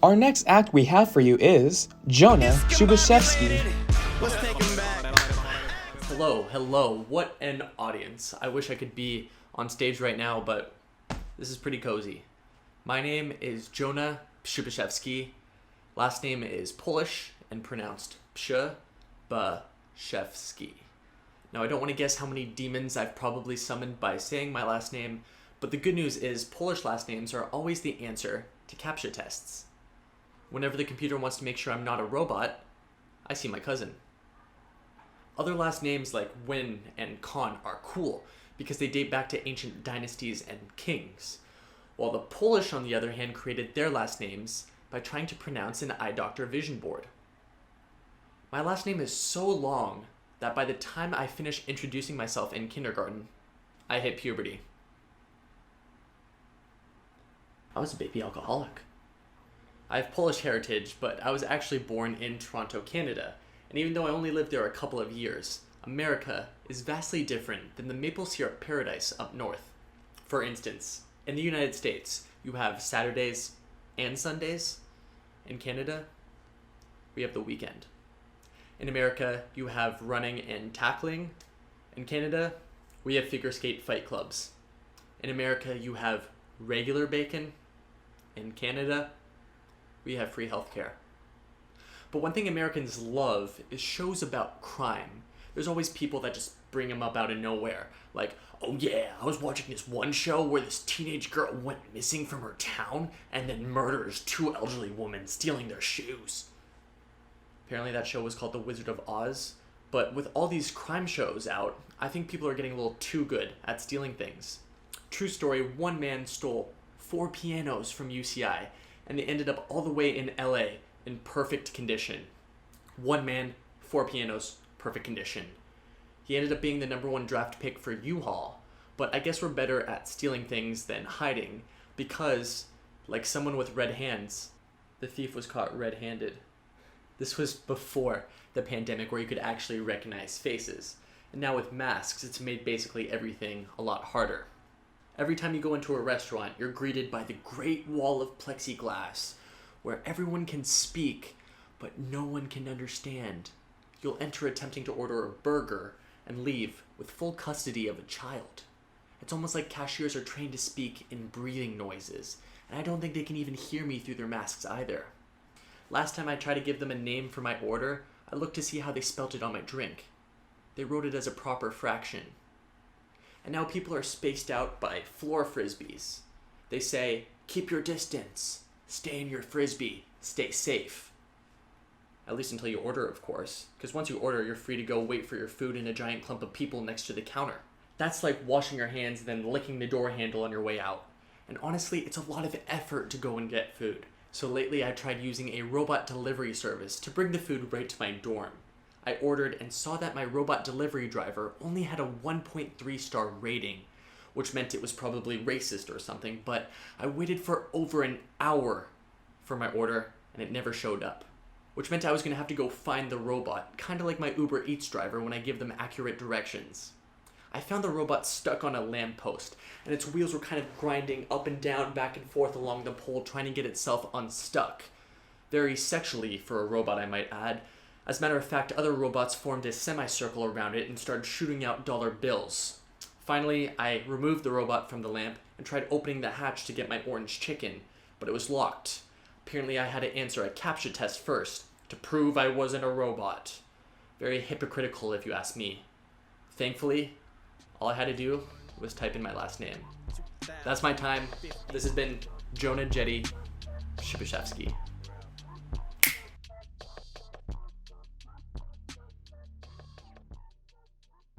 Our next act we have for you is Jonah Przybyszewski. Hello, what an audience. I wish I could be on stage right now, but this is pretty cozy. My name is Jonah Przybyszewski. Last name is Polish and pronounced Przybyszewski. Now, I don't want to guess how many demons I've probably summoned by saying my last name, but the good news is Polish last names are always the answer to CAPTCHA tests. Whenever the computer wants to make sure I'm not a robot, I see my cousin. Other last names like Win and Khan are cool because they date back to ancient dynasties and kings, while the Polish, on the other hand, created their last names by trying to pronounce an eye doctor vision board. My last name is so long that by the time I finish introducing myself in kindergarten, I hit puberty. I was a baby alcoholic. I have Polish heritage, but I was actually born in Toronto, Canada, and even though I only lived there a couple of years, America is vastly different than the maple syrup paradise up north. For instance, in the United States, you have Saturdays and Sundays. In Canada, we have the weekend. In America, you have running and tackling. In Canada, we have figure skate fight clubs. In America, you have regular bacon. In Canada, we have free healthcare. But one thing Americans love is shows about crime. There's always people that just bring them up out of nowhere. Like, oh yeah, I was watching this one show where this teenage girl went missing from her town and then murders two elderly women stealing their shoes. Apparently that show was called The Wizard of Oz. But with all these crime shows out, I think people are getting a little too good at stealing things. True story, one man stole 4 pianos from UCI, and they ended up all the way in LA in perfect condition. One man, 4 pianos, perfect condition. He ended up being the number 1 draft pick for U-Haul, but I guess we're better at stealing things than hiding, because, like someone with red hands, the thief was caught red-handed. This was before the pandemic where you could actually recognize faces. And now with masks, it's made basically everything a lot harder. Every time you go into a restaurant, you're greeted by the Great Wall of Plexiglass, where everyone can speak, but no one can understand. You'll enter attempting to order a burger and leave with full custody of a child. It's almost like cashiers are trained to speak in breathing noises, and I don't think they can even hear me through their masks either. Last time I tried to give them a name for my order, I looked to see how they spelt it on my drink. They wrote it as a proper fraction. And now people are spaced out by floor frisbees. They say, keep your distance, stay in your frisbee, stay safe. At least until you order, of course, because once you order, you're free to go wait for your food in a giant clump of people next to the counter. That's like washing your hands and then licking the door handle on your way out. And honestly, it's a lot of effort to go and get food. So lately I tried using a robot delivery service to bring the food right to my dorm. I ordered and saw that my robot delivery driver only had a 1.3 star rating, which meant it was probably racist or something, but I waited for over an hour for my order and it never showed up, which meant I was going to have to go find the robot, kind of like my Uber Eats driver when I give them accurate directions. I found the robot stuck on a lamppost, and its wheels were kind of grinding up and down, back and forth along the pole, trying to get itself unstuck. Very sexually for a robot, I might add. As a matter of fact, other robots formed a semicircle around it and started shooting out dollar bills. Finally, I removed the robot from the lamp and tried opening the hatch to get my orange chicken, but it was locked. Apparently I had to answer a CAPTCHA test first to prove I wasn't a robot. Very hypocritical if you ask me. Thankfully, all I had to do was type in my last name. That's my time. This has been Jonah Przybyszewski.